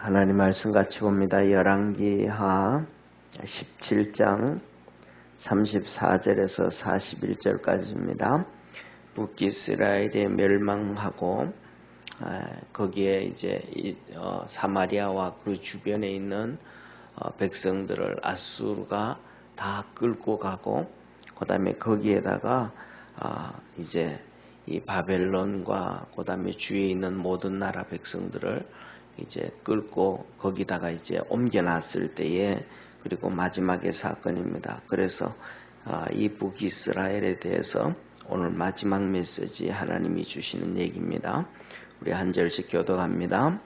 하나님 말씀 같이 봅니다. 열왕기하 17장 34절에서 41절까지입니다. 북이스라엘이 멸망하고 거기에 이제 사마리아와 그 주변에 있는 백성들을 아수르가 다 끌고 가고, 그 다음에 거기에다가 이제 이 바벨론과 그 다음에 주위에 있는 모든 나라 백성들을 이제 끌고 거기다가 이제 옮겨놨을 때에, 그리고 마지막의 사건입니다. 그래서 이 북이스라엘에 대해서 오늘 마지막 메시지 하나님이 주시는 얘기입니다. 우리 한 절씩 교독합니다.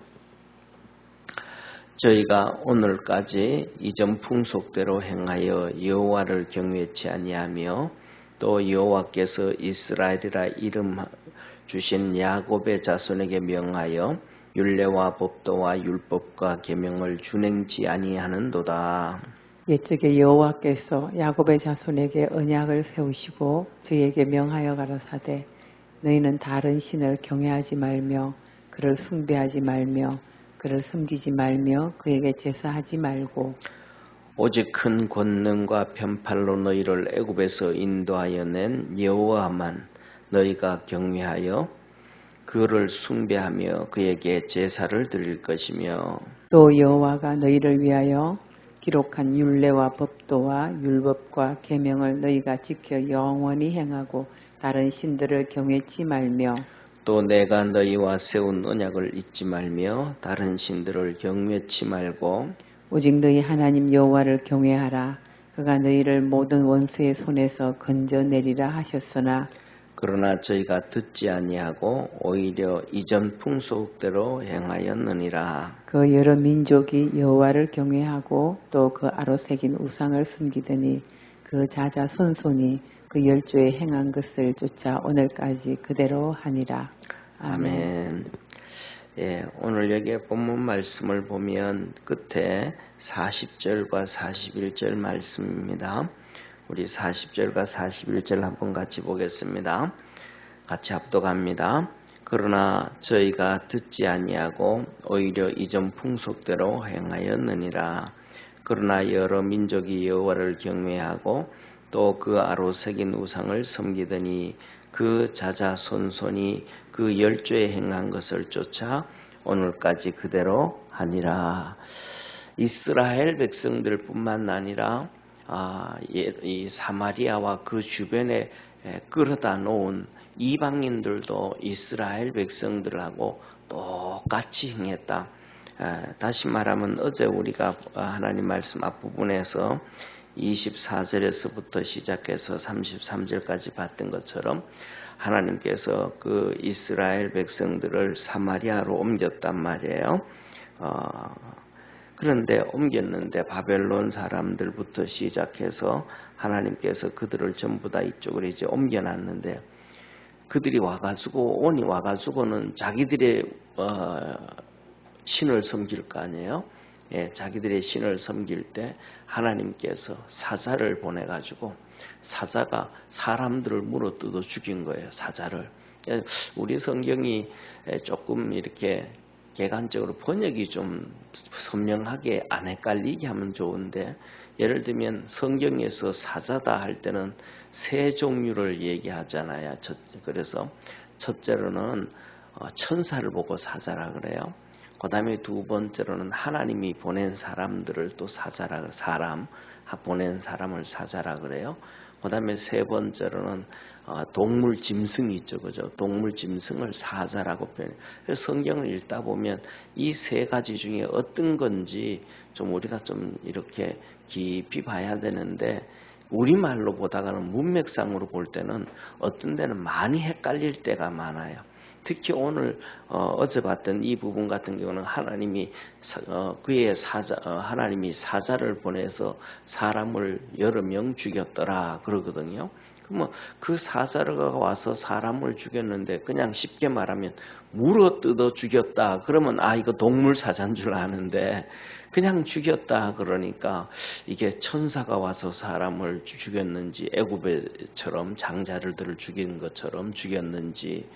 저희가 오늘까지 이전 풍속대로 행하여 여호와를 경외치 아니하며 또 여호와께서 이스라엘이라 이름 주신 야곱의 자손에게 명하여 율례와 법도와 율법과 계명을 준행치 아니하는도다. 옛적에 여호와께서 야곱의 자손에게 언약을 세우시고 저희에게 명하여 가라사대 너희는 다른 신을 경외하지 말며 그를 숭배하지 말며 그를 섬기지 말며 그에게 제사하지 말고 오직 큰 권능과 편팔로 너희를 애굽에서 인도하여 낸 여호와만 너희가 경외하여 그를 숭배하며 그에게 제사를 드릴 것이며, 또 여호와가 너희를 위하여 기록한 율례와 법도와 율법과 계명을 너희가 지켜 영원히 행하고 다른 신들을 경외치 말며 또 내가 너희와 세운 언약을 잊지 말며 다른 신들을 경외치 말고 오직 너희 하나님 여호와를 경외하라. 그가 너희를 모든 원수의 손에서 건져내리라 하셨으나 그러나 저희가 듣지 아니하고 오히려 이전 풍속대로 행하였느니라. 그 여러 민족이 여호와를 경외하고 또 그 아로 새긴 우상을 숨기더니 그 자자손손이 그 열조에 행한 것을 쫓아 오늘까지 그대로 하니라. 아멘. 예, 오늘 여기 본문 말씀을 보면 끝에 40절과 41절 말씀입니다. 우리 40절과 41절 한번 같이 보겠습니다. 같이 합독합니다. 그러나 저희가 듣지 아니하고 오히려 이전 풍속대로 행하였느니라. 그러나 여러 민족이 여호와를 경외하고 또 그 아로 새긴 우상을 섬기더니 그 자자손손이 그 열조에 행한 것을 쫓아 오늘까지 그대로 하니라. 이스라엘 백성들 뿐만 아니라 이 사마리아와 그 주변에 끌어다 놓은 이방인들도 이스라엘 백성들하고 똑같이 행했다. 다시 말하면 어제 우리가 하나님 말씀 앞부분에서 24절에서부터 시작해서 33절까지 봤던 것처럼 하나님께서 그 이스라엘 백성들을 사마리아로 옮겼단 말이에요. 그런데 옮겼는데 바벨론 사람들부터 시작해서 하나님께서 그들을 전부 다 이쪽으로 이제 옮겨놨는데, 그들이 온이 와가지고는 자기들의 신을 섬길 거 아니에요. 예, 자기들의 신을 섬길 때 하나님께서 사자를 보내가지고 사자가 사람들을 물어뜯어 죽인 거예요. 사자를. 우리 성경이 조금 이렇게 객관적으로 번역이 좀 선명하게 안 헷갈리게 하면 좋은데, 예를 들면 성경에서 사자다 할 때는 세 종류를 얘기하잖아요. 그래서 첫째로는 천사를 보고 사자라 그래요. 그 다음에 두 번째로는 하나님이 보낸 사람들을 또 보낸 사람을 사자라 그래요. 그 다음에 세 번째로는 동물 짐승이 있죠. 그죠? 동물 짐승을 사자라고 표현해요. 그래서 성경을 읽다 보면 이 세 가지 중에 어떤 건지 좀 우리가 좀 이렇게 깊이 봐야 되는데, 우리말로 보다가는 문맥상으로 볼 때는 어떤 데는 많이 헷갈릴 때가 많아요. 특히 오늘 어제 봤던 이 부분 같은 경우는 하나님이 하나님이 사자를 보내서 사람을 여러 명 죽였더라 그러거든요. 그러면 그 사자가 와서 사람을 죽였는데 그냥 쉽게 말하면 물어뜯어 죽였다. 그러면 이거 동물 사자인 줄 아는데 그냥 죽였다 그러니까 이게 천사가 와서 사람을 죽였는지 애굽처럼 장자들을 죽인 것처럼 죽였는지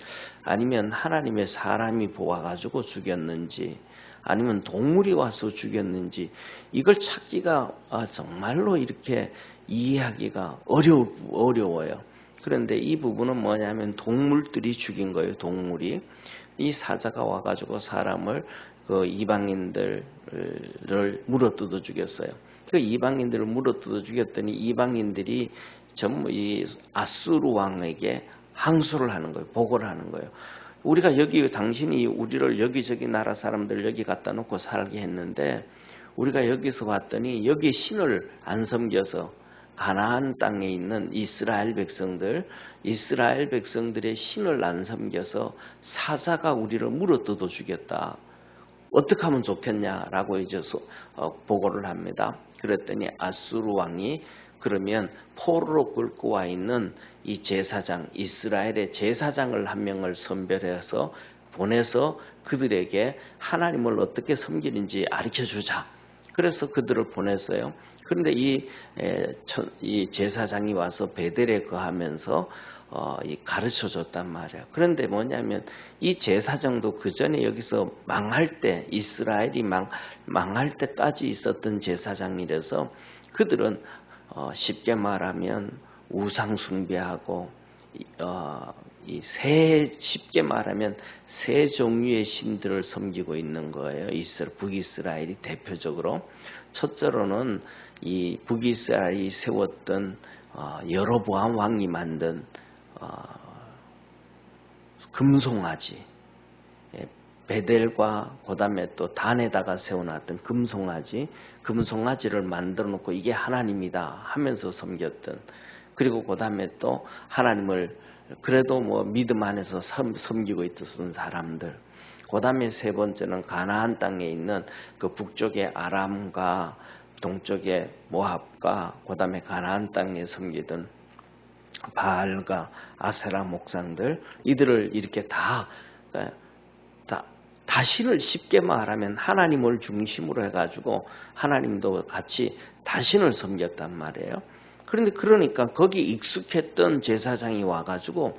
아니면 하나님의 사람이 보아가지고 죽였는지 아니면 동물이 와서 죽였는지 이걸 찾기가 정말로 이렇게 이해하기가 어려워요. 그런데 이 부분은 뭐냐면 동물들이 죽인 거예요. 동물이. 이 사자가 와가지고 사람을 그 이방인들을 물어뜯어 죽였어요. 그 이방인들을 물어뜯어 죽였더니 이방인들이 전부 이 아수르 왕에게 항소를 하는 거예요. 보고를 하는 거예요. 우리가 여기 당신이 우리를 여기저기 나라 사람들 여기 갖다 놓고 살게 했는데 우리가 여기서 왔더니 여기 신을 안 섬겨서 가나안 땅에 있는 이스라엘 백성들의 신을 안 섬겨서 사자가 우리를 물어뜯어 죽였다. 어떻게 하면 좋겠냐라고 이제 보고를 합니다. 그랬더니 아수르 왕이 그러면 포로로 끌고 와 있는 이 제사장, 이스라엘의 제사장을 한 명을 선별해서 보내서 그들에게 하나님을 어떻게 섬기는지 가르쳐주자. 그래서 그들을 보냈어요. 그런데 이 제사장이 와서 베델에 거하면서 가르쳐줬단 말이에요. 그런데 뭐냐면 이 제사장도 그 전에 여기서 망할 때 이스라엘이 망할 때까지 있었던 제사장이라서 그들은 쉽게 말하면 우상 숭배하고 쉽게 말하면 세 종류의 신들을 섬기고 있는 거예요. 북이스라엘이 대표적으로 첫째로는 이 북이스라엘이 세웠던 여로보암 왕이 만든 금송아지, 베델과 그다음에 또 단에다가 세워놨던 금송아지를 만들어 놓고 이게 하나님이다 하면서 섬겼던, 그리고 그다음에 또 하나님을 그래도 뭐 믿음 안에서 섬기고 있었던 사람들, 그다음에 세 번째는 가나안 땅에 있는 그 북쪽의 아람과 동쪽의 모압과 그다음에 가나안 땅에 섬기던 바알과 아세라 목상들, 이들을 이렇게 다 다신을 쉽게 말하면 하나님을 중심으로 해가지고 하나님도 같이 다신을 섬겼단 말이에요. 그런데 그러니까 거기 익숙했던 제사장이 와가지고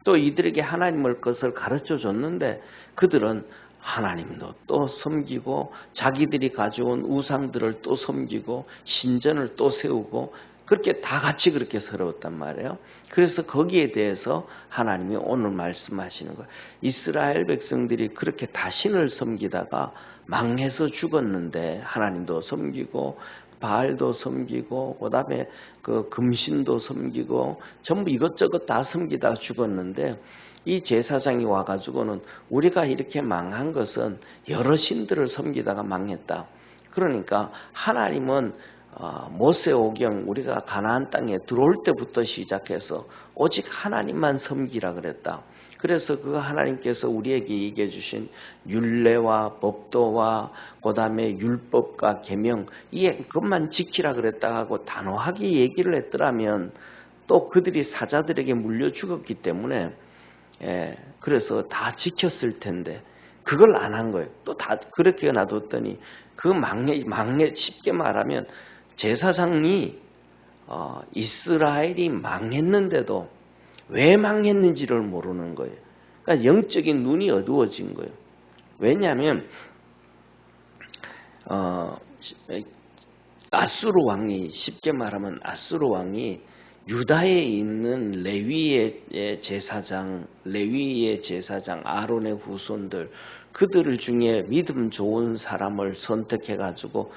또 이들에게 하나님을 것을 가르쳐 줬는데 그들은 하나님도 또 섬기고 자기들이 가져온 우상들을 또 섬기고 신전을 또 세우고 그렇게 다 같이 그렇게 서러웠단 말이에요. 그래서 거기에 대해서 하나님이 오늘 말씀하시는 거예요. 이스라엘 백성들이 그렇게 다신을 섬기다가 망해서 죽었는데 하나님도 섬기고 바알도 섬기고 그다음에 그 금신도 섬기고 전부 이것저것 다 섬기다가 죽었는데 이 제사장이 와가지고는 우리가 이렇게 망한 것은 여러 신들을 섬기다가 망했다. 그러니까 하나님은 모세오경 우리가 가나안 땅에 들어올 때부터 시작해서 오직 하나님만 섬기라 그랬다. 그래서 그 하나님께서 우리에게 얘기해 주신 율례와 법도와 그다음에 율법과 계명 그것만 지키라 그랬다 하고 단호하게 얘기를 했더라면 또 그들이 사자들에게 물려 죽었기 때문에 그래서 다 지켰을 텐데 그걸 안 한 거예요. 또 다 그렇게 놔뒀더니 그 막내 쉽게 말하면 제사장이 이스라엘이 망했는데도 왜 망했는지를 모르는 거예요. 그러니까 영적인 눈이 어두워진 거예요. 왜냐하면 아수르 왕이 쉽게 말하면 아수르 왕이 유다에 있는 레위의 제사장 아론의 후손들 그들 중에 믿음 좋은 사람을 선택해가지고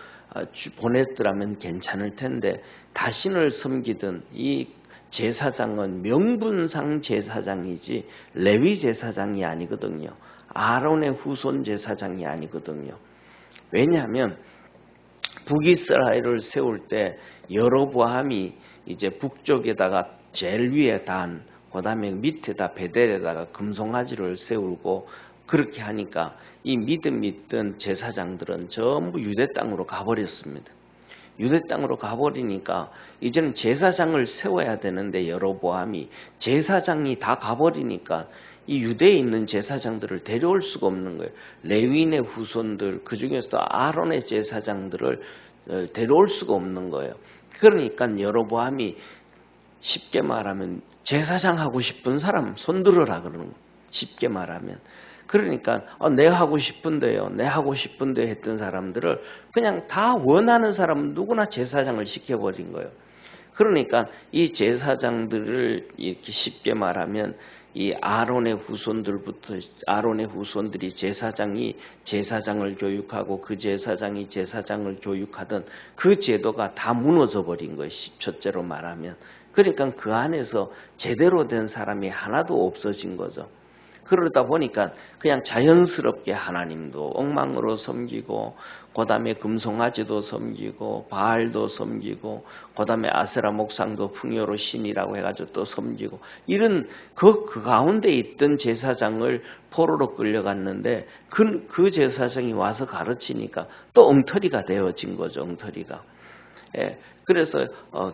보냈더라면 괜찮을 텐데 다신을 섬기던 이 제사장은 명분상 제사장이지 레위 제사장이 아니거든요. 아론의 후손 제사장이 아니거든요. 왜냐하면 북이스라엘을 세울 때 여로보암이 이제 북쪽에다가 제일 위에 단, 그 다음에 밑에다 베델에다가 금송아지를 세우고 그렇게 하니까 이 믿음 있던 제사장들은 전부 유대 땅으로 가버렸습니다. 유대 땅으로 가버리니까 이제는 제사장을 세워야 되는데 여로보암이 제사장이 다 가버리니까 이 유대에 있는 제사장들을 데려올 수가 없는 거예요. 레위인의 후손들, 그 중에서도 아론의 제사장들을 데려올 수가 없는 거예요. 그러니까 여로보암이 쉽게 말하면 제사장 하고 싶은 사람 손들어라 그러는 거예요. 쉽게 말하면. 그러니까 내 하고 싶은데요. 내 하고 싶은데 했던 사람들을 그냥 다 원하는 사람 누구나 제사장을 시켜버린 거예요. 그러니까 이 제사장들을 이렇게 쉽게 말하면 이 아론의 후손들이 제사장을 교육하고 그 제사장이 제사장을 교육하던 그 제도가 다 무너져 버린 거예요. 첫째로 말하면. 그러니까 그 안에서 제대로 된 사람이 하나도 없어진 거죠. 그러다 보니까 그냥 자연스럽게 하나님도 엉망으로 섬기고, 그 다음에 금송아지도 섬기고, 바알도 섬기고, 그 다음에 아세라 목상도 풍요로 신이라고 해가지고 또 섬기고, 이런 그 가운데 있던 제사장을 포로로 끌려갔는데, 그 제사장이 와서 가르치니까 또 엉터리가 되어진 거죠, 엉터리가. 예, 그래서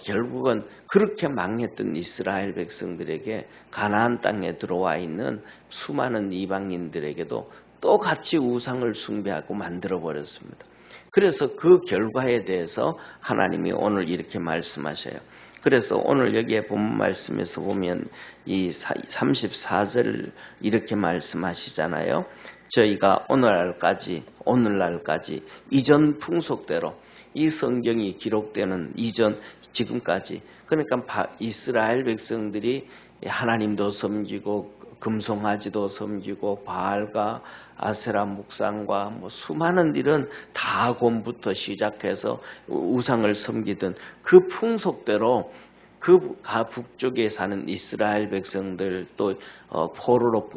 결국은 그렇게 망했던 이스라엘 백성들에게 가나안 땅에 들어와 있는 수많은 이방인들에게도 또 같이 우상을 숭배하고 만들어 버렸습니다. 그래서 그 결과에 대해서 하나님이 오늘 이렇게 말씀하셔요. 그래서 오늘 여기에 본문 말씀에서 보면 이 34절 이렇게 말씀하시잖아요. 저희가 오늘날까지 이전 풍속대로 이 성경이 기록되는 지금까지, 그러니까 이스라엘 백성들이 하나님도 섬기고 금송아지도 섬기고 바알과 아세라 묵상과 뭐 수많은 일은 다곤부터 시작해서 우상을 섬기던 그 풍속대로 그 북쪽에 사는 이스라엘 백성들 또 포로로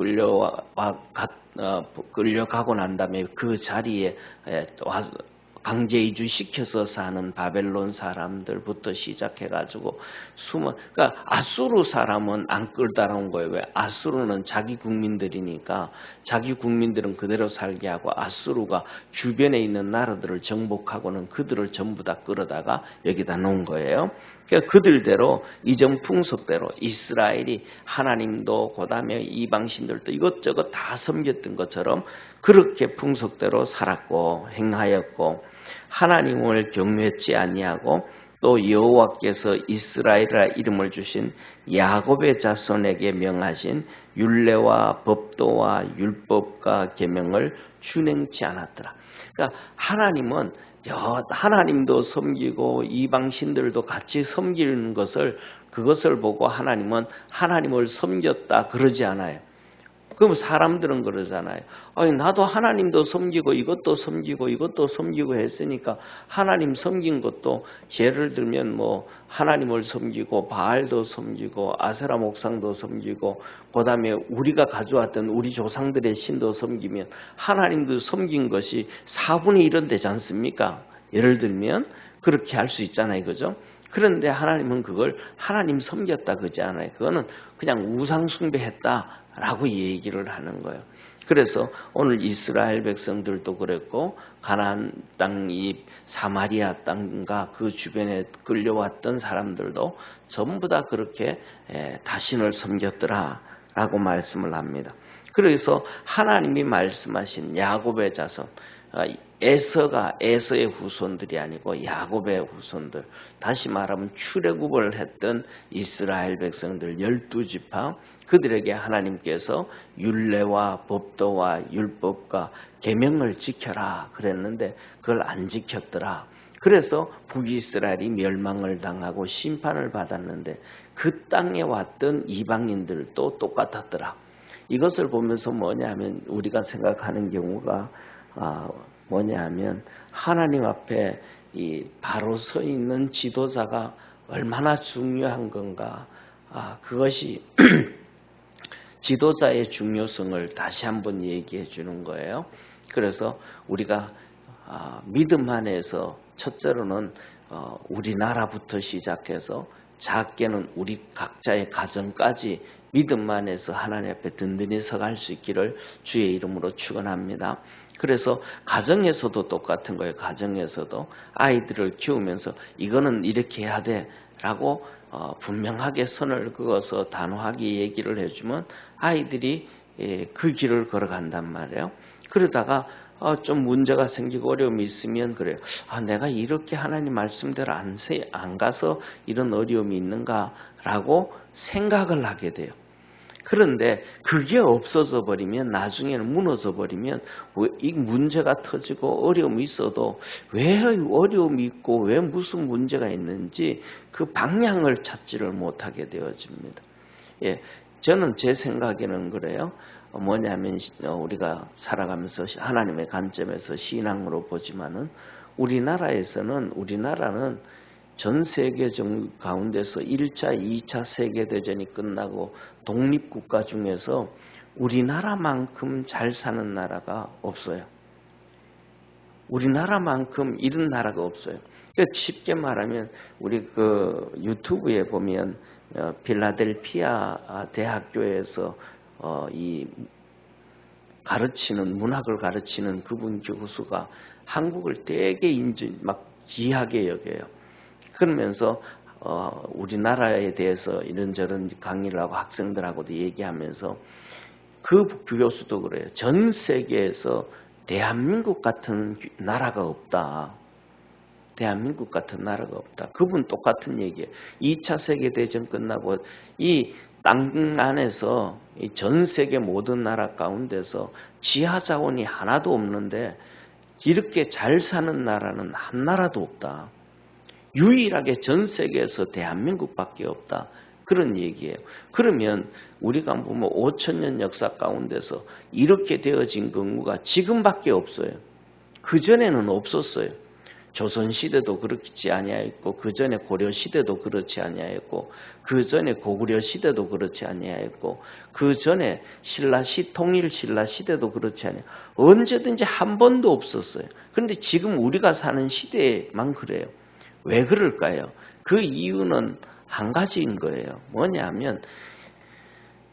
끌려가고 난 다음에 그 자리에 와서 강제 이주시켜서 사는 바벨론 사람들부터 시작해가지고 그러니까 아수르 사람은 안 끌다라온 거예요. 왜? 아수르는 자기 국민들이니까 자기 국민들은 그대로 살게 하고 아수르가 주변에 있는 나라들을 정복하고는 그들을 전부 다 끌어다가 여기다 놓은 거예요. 그러니까 그들대로 이전 풍속대로 이스라엘이 하나님도 그다음에 이방신들도 이것저것 다 섬겼던 것처럼 그렇게 풍속대로 살았고 행하였고 하나님을 경외치 아니하고 또 여호와께서 이스라엘이라 이름을 주신 야곱의 자손에게 명하신 율례와 법도와 율법과 계명을 준행치 않았더라. 그러니까 하나님은 하나님도 섬기고 이방신들도 같이 섬기는 그것을 보고 하나님은 하나님을 섬겼다 그러지 않아요. 그럼 사람들은 그러잖아요. 나도 하나님도 섬기고 이것도 섬기고 했으니까 하나님 섬긴 것도 예를 들면 뭐 하나님을 섬기고 바알도 섬기고 아세라 목상도 섬기고 그다음에 우리가 가져왔던 우리 조상들의 신도 섬기면 하나님도 섬긴 것이 4분의 1은 되지 않습니까? 예를 들면 그렇게 할 수 있잖아요. 그죠? 그런데 하나님은 그걸 하나님 섬겼다 그러지 않아요. 그거는 그냥 우상 숭배했다라고 얘기를 하는 거예요. 그래서 오늘 이스라엘 백성들도 그랬고 가나안 땅 이 사마리아 땅과 그 주변에 끌려왔던 사람들도 전부 다 그렇게 다신을 섬겼더라라고 말씀을 합니다. 그래서 하나님이 말씀하신 야곱의 자손, 에서의 후손들이 아니고 야곱의 후손들, 다시 말하면 출애굽을 했던 이스라엘 백성들 12지파, 그들에게 하나님께서 율례와 법도와 율법과 계명을 지켜라 그랬는데 그걸 안 지켰더라. 그래서 북이스라엘이 멸망을 당하고 심판을 받았는데 그 땅에 왔던 이방인들도 똑같았더라. 이것을 보면서 뭐냐면 우리가 생각하는 경우가 뭐냐면 하나님 앞에 바로 서 있는 지도자가 얼마나 중요한 건가. 그것이 지도자의 중요성을 다시 한번 얘기해 주는 거예요. 그래서 우리가 믿음 안에서 첫째로는 우리나라부터 시작해서 작게는 우리 각자의 가정까지 믿음 안에서 하나님 앞에 든든히 서갈 수 있기를 주의 이름으로 축원합니다. 그래서 가정에서도 똑같은 거예요. 가정에서도 아이들을 키우면서 이거는 이렇게 해야 돼라고 분명하게 선을 그어서 단호하게 얘기를 해주면 아이들이 그 길을 걸어간단 말이에요. 그러다가 좀 문제가 생기고 어려움이 있으면 그래요. 내가 이렇게 하나님 말씀대로 안 가서 이런 어려움이 있는가라고 생각을 하게 돼요. 그런데 그게 없어져 버리면 나중에는 무너져 버리면 이 문제가 터지고 어려움이 있어도 왜 어려움이 있고 왜 무슨 문제가 있는지 그 방향을 찾지를 못하게 되어집니다. 저는 제 생각에는 그래요. 뭐냐면 우리가 살아가면서 하나님의 관점에서 신앙으로 보지만은 우리나라는 전 세계 가운데서 1차, 2차 세계대전이 끝나고 독립국가 중에서 우리나라만큼 잘 사는 나라가 없어요. 우리나라만큼 이런 나라가 없어요. 그러니까 쉽게 말하면 우리 그 유튜브에 보면 필라델피아 대학교에서 이 문학을 가르치는 그분 교수가 한국을 되게 막 귀하게 여겨요. 그러면서 우리나라에 대해서 이런저런 강의를 하고 학생들하고도 얘기하면서 그 교수도 그래요. 전 세계에서 대한민국 같은 나라가 없다. 대한민국 같은 나라가 없다. 그분 똑같은 얘기예요. 2차 세계대전 끝나고 이 땅 안에서 전 세계 모든 나라 가운데서 지하 자원이 하나도 없는데 이렇게 잘 사는 나라는 한 나라도 없다. 유일하게 전 세계에서 대한민국밖에 없다. 그런 얘기예요. 그러면 우리가 보면 5,000년 역사 가운데서 이렇게 되어진 경우가 지금밖에 없어요. 그전에는 없었어요. 조선시대도 그렇지 아니하였고 그전에 고려시대도 그렇지 아니하였고 그전에 고구려 시대도 그렇지 아니하였고 그전에 통일 신라시대도 그렇지 아니하였고 언제든지 한 번도 없었어요. 그런데 지금 우리가 사는 시대에만 그래요. 왜 그럴까요? 그 이유는 한 가지인 거예요. 뭐냐면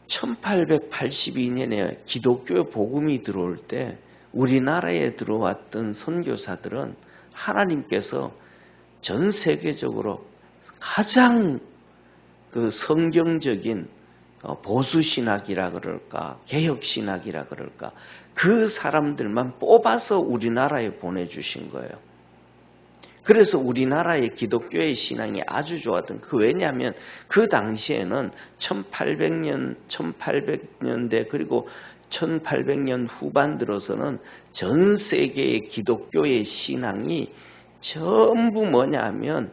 1882년에 기독교 복음이 들어올 때 우리나라에 들어왔던 선교사들은 하나님께서 전 세계적으로 가장 그 성경적인 보수신학이라 그럴까 개혁신학이라 그럴까 그 사람들만 뽑아서 우리나라에 보내주신 거예요. 그래서 우리나라의 기독교의 신앙이 아주 좋았던 왜냐하면 그 당시에는 1800년대 그리고 1800년 후반 들어서는 전 세계의 기독교의 신앙이 전부 뭐냐면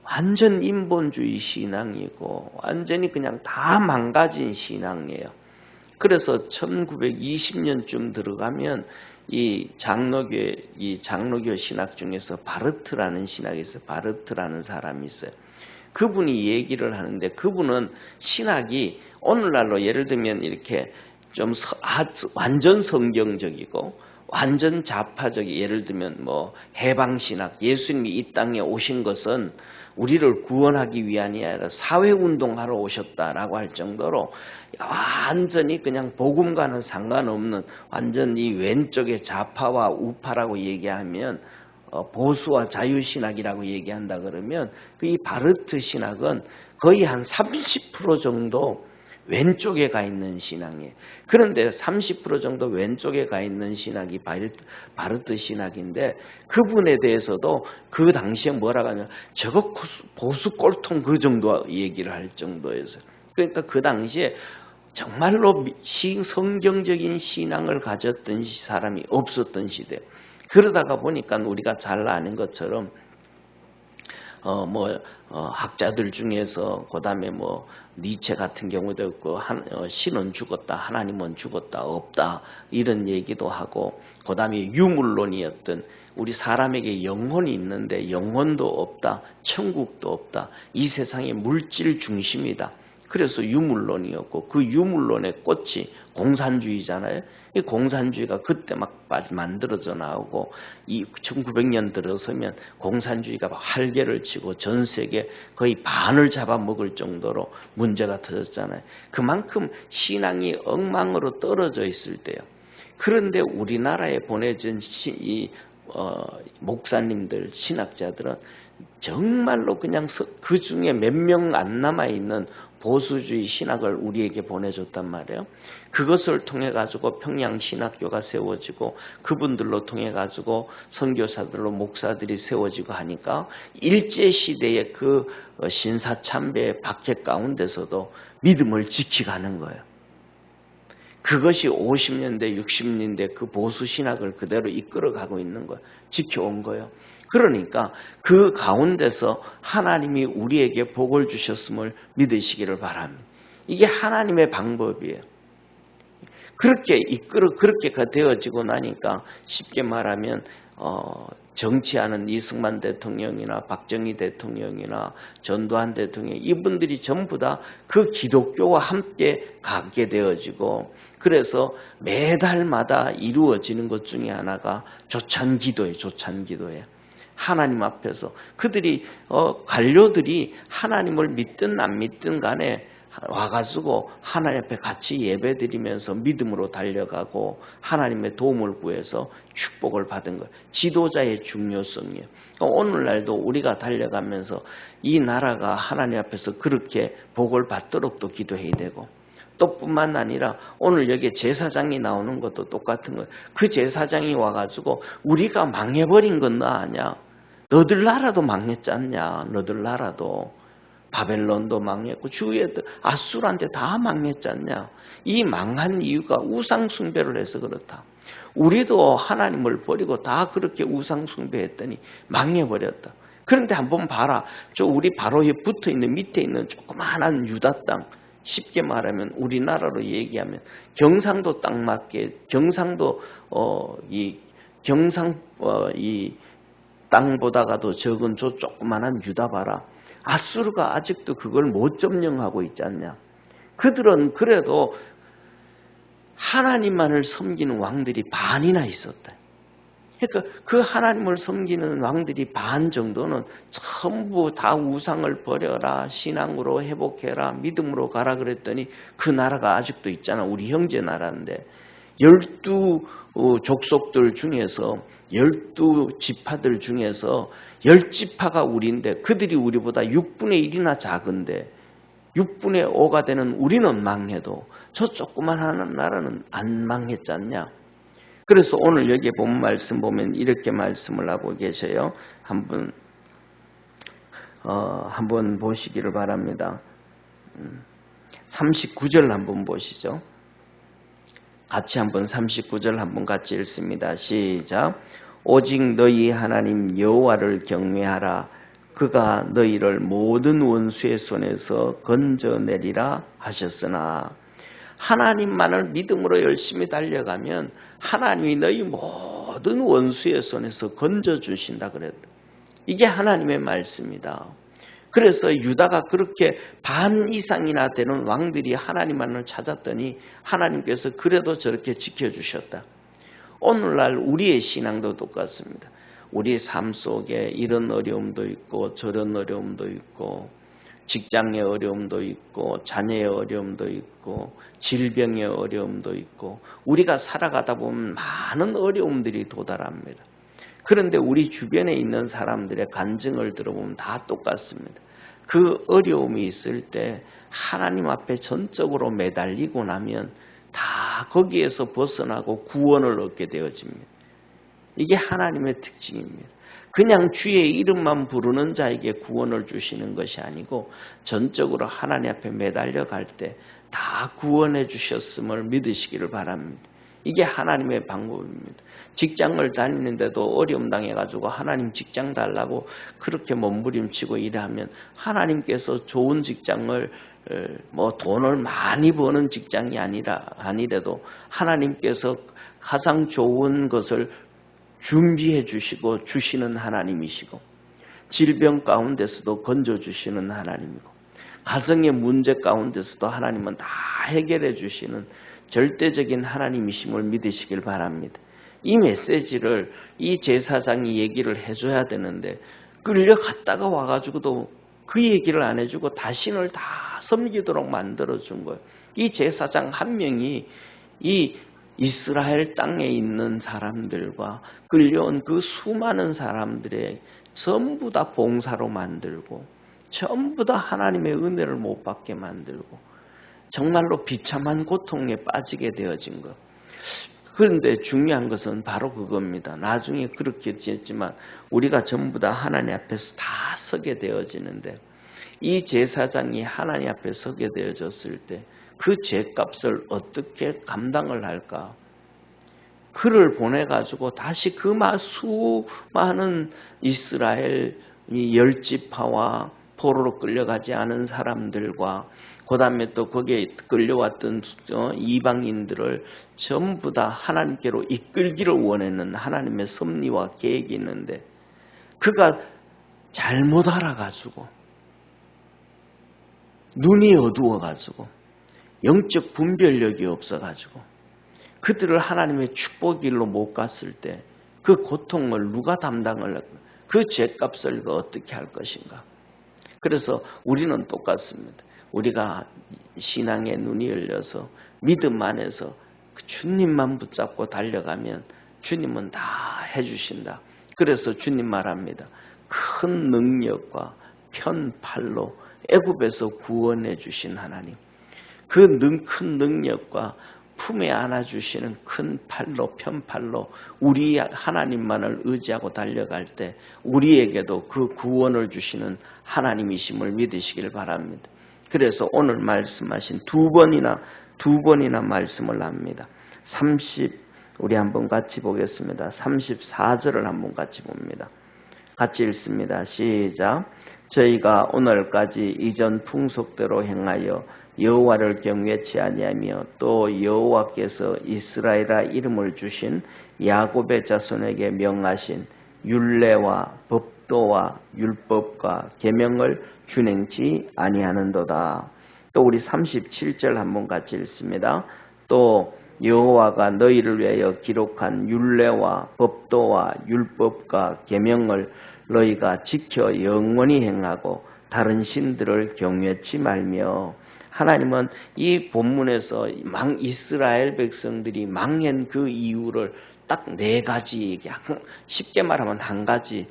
완전 인본주의 신앙이고 완전히 그냥 다 망가진 신앙이에요. 그래서 1920년쯤 들어가면 이 장로교 신학 중에서 바르트라는 신학이 있어요. 바르트라는 사람이 있어요. 그분이 얘기를 하는데 그분은 신학이 오늘날로 예를 들면 이렇게 좀 완전 성경적이고 완전 좌파적 예를 들면 뭐 해방신학 예수님이 이 땅에 오신 것은 우리를 구원하기 위함이 아니라 사회운동하러 오셨다라고 할 정도로 완전히 그냥 복음과는 상관없는 완전히 왼쪽의 좌파와 우파라고 얘기하면 보수와 자유신학이라고 얘기한다 그러면 이 바르트 신학은 거의 한 30% 정도 왼쪽에 가 있는 신앙이에요. 그런데 30% 정도 왼쪽에 가 있는 신학이 바르트 신학인데 그분에 대해서도 그 당시에 뭐라고 하냐면 저거 보수 꼴통 그 정도 얘기를 할 정도였어요. 그러니까 그 당시에 정말로 성경적인 신앙을 가졌던 사람이 없었던 시대. 그러다가 보니까 우리가 잘 아는 것처럼 학자들 중에서 그다음에 니체 같은 경우도 있고 신은 죽었다, 하나님은 죽었다, 없다 이런 얘기도 하고 그다음에 유물론이었던 우리 사람에게 영혼이 있는데 영혼도 없다, 천국도 없다, 이 세상의 물질 중심이다. 그래서 유물론이었고 그 유물론의 꽃이 공산주의잖아요. 이 공산주의가 그때 막 만들어져 나오고 이 1900년 들어서면 공산주의가 활개를 치고 전 세계 거의 반을 잡아먹을 정도로 문제가 터졌잖아요. 그만큼 신앙이 엉망으로 떨어져 있을 때요. 그런데 우리나라에 보내진 목사님들, 신학자들은 정말로 그냥 그 중에 몇 명 안 남아있는 보수주의 신학을 우리에게 보내줬단 말이에요. 그것을 통해 가지고 평양신학교가 세워지고 그분들로 통해 가지고 선교사들로 목사들이 세워지고 하니까 일제시대의 그 신사참배의 박해 가운데서도 믿음을 지키가는 거예요. 그것이 50년대, 60년대 그 보수신학을 그대로 이끌어가고 있는 거예요. 지켜온 거예요. 그러니까 그 가운데서 하나님이 우리에게 복을 주셨음을 믿으시기를 바랍니다. 이게 하나님의 방법이에요. 그렇게 되어지고 나니까 쉽게 말하면 정치하는 이승만 대통령이나 박정희 대통령이나 전두환 대통령 이분들이 전부 다 그 기독교와 함께 가게 되어지고 그래서 매달마다 이루어지는 것 중에 하나가 조찬기도예요. 하나님 앞에서 그들이 관료들이 하나님을 믿든 안 믿든 간에 와가지고 하나님 앞에 같이 예배드리면서 믿음으로 달려가고 하나님의 도움을 구해서 축복을 받은 거예요. 지도자의 중요성이에요. 오늘날도 우리가 달려가면서 이 나라가 하나님 앞에서 그렇게 복을 받도록 또 기도해야 되고 또 뿐만 아니라 오늘 여기 제사장이 나오는 것도 똑같은 거예요. 그 제사장이 와가지고 우리가 망해버린 건 너 아냐? 너들 나라도 망했지 않냐? 너들 나라도. 바벨론도 망했고 주위에 아수르한테 다 망했지 않냐. 이 망한 이유가 우상 숭배를 해서 그렇다. 우리도 하나님을 버리고 다 그렇게 우상 숭배했더니 망해버렸다. 그런데 한번 봐라. 저 우리 바로 붙어있는 밑에 있는 조그마한 유다 땅 쉽게 말하면 우리나라로 얘기하면 경상도 딱 맞게 경상도 이 땅보다가도 적은 저 조그마한 유다 봐라. 아수르가 아직도 그걸 못 점령하고 있지 않냐. 그들은 그래도 하나님만을 섬기는 왕들이 반이나 있었다. 그러니까 그 하나님을 섬기는 왕들이 반 정도는 전부 다 우상을 버려라. 신앙으로 회복해라. 믿음으로 가라 그랬더니 그 나라가 아직도 있잖아. 우리 형제 나라인데 12족속들 중에서 12지파들 중에서 10지파가 우리인데 그들이 우리보다 6분의 1이나 작은데 6분의 5가 되는 우리는 망해도 저 조그만 나라는 안 망했지 않냐. 그래서 오늘 여기에 본 말씀 보면 이렇게 말씀을 하고 계셔요. 한번 보시기를 바랍니다. 39절 한번 보시죠. 같이 한번 39절 한번 같이 읽습니다. 시작. 오직 너희 하나님 여호와를 경외하라. 그가 너희를 모든 원수의 손에서 건져내리라 하셨으나 하나님만을 믿음으로 열심히 달려가면 하나님이 너희 모든 원수의 손에서 건져주신다 그랬다. 이게 하나님의 말씀이다. 그래서 유다가 그렇게 반 이상이나 되는 왕들이 하나님만을 찾았더니 하나님께서 그래도 저렇게 지켜주셨다. 오늘날 우리의 신앙도 똑같습니다. 우리 삶 속에 이런 어려움도 있고 저런 어려움도 있고 직장의 어려움도 있고 자녀의 어려움도 있고 질병의 어려움도 있고 우리가 살아가다 보면 많은 어려움들이 도달합니다. 그런데 우리 주변에 있는 사람들의 간증을 들어보면 다 똑같습니다. 그 어려움이 있을 때 하나님 앞에 전적으로 매달리고 나면 다 거기에서 벗어나고 구원을 얻게 되어집니다. 이게 하나님의 특징입니다. 그냥 주의 이름만 부르는 자에게 구원을 주시는 것이 아니고 전적으로 하나님 앞에 매달려 갈 때 다 구원해 주셨음을 믿으시기를 바랍니다. 이게 하나님의 방법입니다. 직장을 다니는데도 어려움 당해가지고 하나님 직장 달라고 그렇게 몸부림치고 일하면 하나님께서 좋은 직장을 돈을 많이 버는 직장이 아니래도 하나님께서 가장 좋은 것을 준비해 주시고 주시는 하나님이시고 질병 가운데서도 건져주시는 하나님이고 가정의 문제 가운데서도 하나님은 다 해결해 주시는 절대적인 하나님이심을 믿으시길 바랍니다. 이 메시지를 이 제사장이 얘기를 해줘야 되는데 끌려갔다가 와가지고도 그 얘기를 안 해주고 자신을 다 섬기도록 만들어준 거예요. 이 제사장 한 명이 이 이스라엘 땅에 있는 사람들과 끌려온 그 수많은 사람들의 전부 다 봉사로 만들고 전부 다 하나님의 은혜를 못 받게 만들고 정말로 비참한 고통에 빠지게 되어진 것. 그런데 중요한 것은 바로 그겁니다. 나중에 그렇게 됐지만 우리가 전부 다 하나님 앞에서 다 서게 되어지는데 이 제사장이 하나님 앞에 서게 되어졌을 때 그 죄값을 어떻게 감당을 할까? 그를 보내가지고 다시 그 수많은 이스라엘 열지파와 포로로 끌려가지 않은 사람들과 그 다음에 또 거기에 끌려왔던 이방인들을 전부 다 하나님께로 이끌기를 원하는 하나님의 섭리와 계획이 있는데 그가 잘못 알아가지고 눈이 어두워가지고 영적 분별력이 없어가지고 그들을 하나님의 축복일로 못 갔을 때 그 고통을 누가 담당을 할까? 그 죄값을 어떻게 할 것인가? 그래서 우리는 똑같습니다. 우리가 신앙의 눈이 열려서 믿음 안에서 주님만 붙잡고 달려가면 주님은 다 해주신다. 그래서 주님 말합니다. 큰 능력과 편팔로 애굽에서 구원해 주신 하나님. 그 큰 능력과 품에 안아주시는 큰 팔로 편팔로 우리 하나님만을 의지하고 달려갈 때 우리에게도 그 구원을 주시는 하나님이심을 믿으시길 바랍니다. 그래서 오늘 말씀하신 두 번이나 말씀을 합니다. 우리 한번 같이 보겠습니다. 34절을 한번 같이 봅니다. 같이 읽습니다. 시작. 저희가 오늘까지 이전 풍속대로 행하여 여호와를 경외치 아니하며 또 여호와께서 이스라엘아 이름을 주신 야곱의 자손에게 명하신 율례와 법도와 율법과 계명을 준행치 아니하는도다. 또 우리 37절 한번 같이 읽습니다. 또 여호와가 너희를 위하여 기록한 율례와 법도와 율법과 계명을 너희가 지켜 영원히 행하고 다른 신들을 경외치 말며. 하나님은 이 본문에서 이스라엘 백성들이 망한 그 이유를 딱 4가지 얘기하고 쉽게 말하면 한 가지,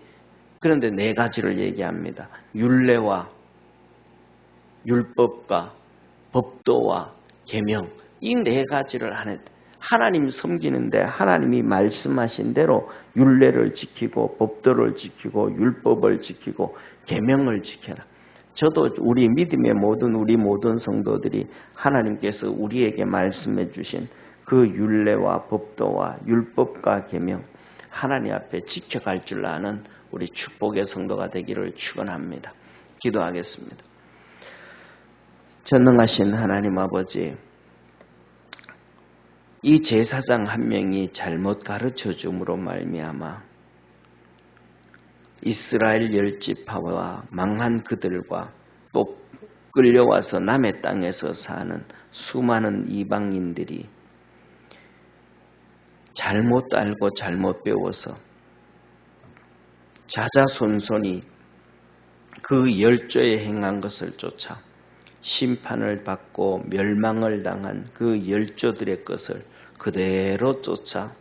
그런데 4가지를 얘기합니다. 율례와 율법과 법도와 계명, 이 4가지를 하나님 섬기는데 하나님이 말씀하신 대로 율례를 지키고 법도를 지키고 율법을 지키고 계명을 지켜라. 저도 우리 믿음의 우리 모든 성도들이 하나님께서 우리에게 말씀해 주신 그 율례와 법도와 율법과 계명 하나님 앞에 지켜갈 줄 아는 우리 축복의 성도가 되기를 축원합니다. 기도하겠습니다. 전능하신 하나님 아버지, 이 제사장 한 명이 잘못 가르쳐 줌으로 말미암아 이스라엘 열지파와 망한 그들과 또 끌려와서 남의 땅에서 사는 수많은 이방인들이 잘못 알고 잘못 배워서 자자손손이 그 열조에 행한 것을 쫓아 심판을 받고 멸망을 당한 그 열조들의 것을 그대로 쫓아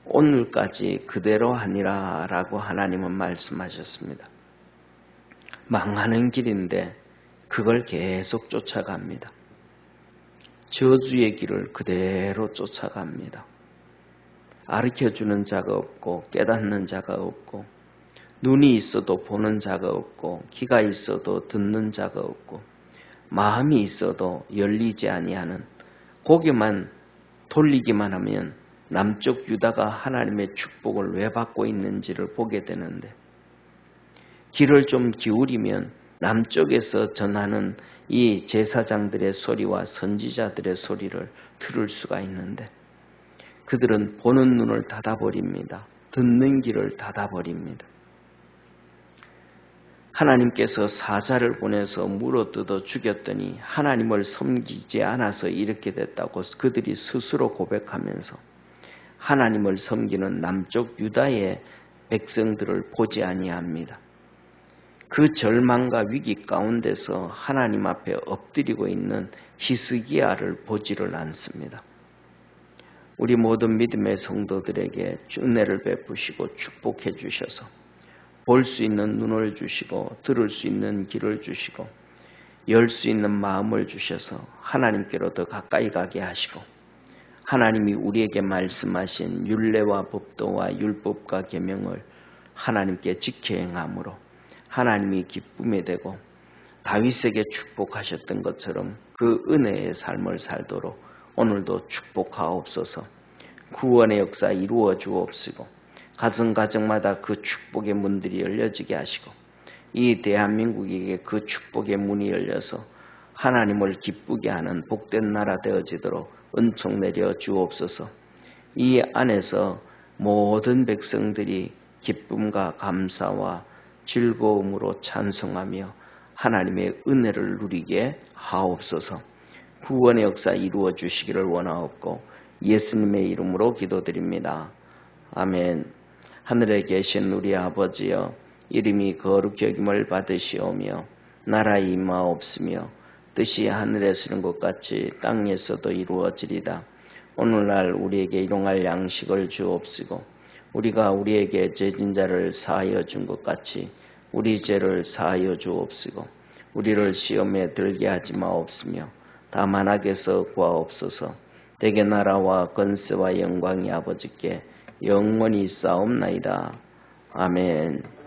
오늘까지 그대로 하니라 라고 하나님은 말씀하셨습니다. 망하는 길인데 그걸 계속 쫓아갑니다. 저주의 길을 그대로 쫓아갑니다. 가르쳐주는 자가 없고 깨닫는 자가 없고 눈이 있어도 보는 자가 없고 귀가 있어도 듣는 자가 없고 마음이 있어도 열리지 아니하는, 고개만 돌리기만 하면 남쪽 유다가 하나님의 축복을 왜 받고 있는지를 보게 되는데, 귀를 좀 기울이면 남쪽에서 전하는 이 제사장들의 소리와 선지자들의 소리를 들을 수가 있는데 그들은 보는 눈을 닫아버립니다. 듣는 귀를 닫아버립니다. 하나님께서 사자를 보내서 물어뜯어 죽였더니 하나님을 섬기지 않아서 이렇게 됐다고 그들이 스스로 고백하면서 하나님을 섬기는 남쪽 유다의 백성들을 보지 아니합니다. 그 절망과 위기 가운데서 하나님 앞에 엎드리고 있는 히스기야를 보지를 않습니다. 우리 모든 믿음의 성도들에게 은혜를 베푸시고 축복해 주셔서 볼 수 있는 눈을 주시고 들을 수 있는 귀를 주시고 열 수 있는 마음을 주셔서 하나님께로 더 가까이 가게 하시고 하나님이 우리에게 말씀하신 율례와 법도와 율법과 계명을 하나님께 지켜 행함으로 하나님이 기쁨이 되고 다윗에게 축복하셨던 것처럼 그 은혜의 삶을 살도록 오늘도 축복하옵소서. 구원의 역사 이루어 주옵시고 가정가정마다 그 축복의 문들이 열려지게 하시고 이 대한민국에게 그 축복의 문이 열려서 하나님을 기쁘게 하는 복된 나라 되어지도록 은총 내려 주옵소서. 이 안에서 모든 백성들이 기쁨과 감사와 즐거움으로 찬송하며 하나님의 은혜를 누리게 하옵소서. 구원의 역사 이루어 주시기를 원하옵고 예수님의 이름으로 기도드립니다. 아멘. 하늘에 계신 우리 아버지여, 이름이 거룩히 여김을 받으시오며 나라의 임하옵시며 뜻이 하늘에서 이룬 것 같이 땅에서도 이루어지리다. 오늘날 우리에게 일용할 양식을 주옵시고 우리가 우리에게 죄진 자를 사하여 준 것 같이 우리 죄를 사하여 주옵시고 우리를 시험에 들게 하지 마옵시며 다만 악에서 구하옵소서. 대개 나라와 권세와 영광이 아버지께 영원히 있사옵나이다. 아멘.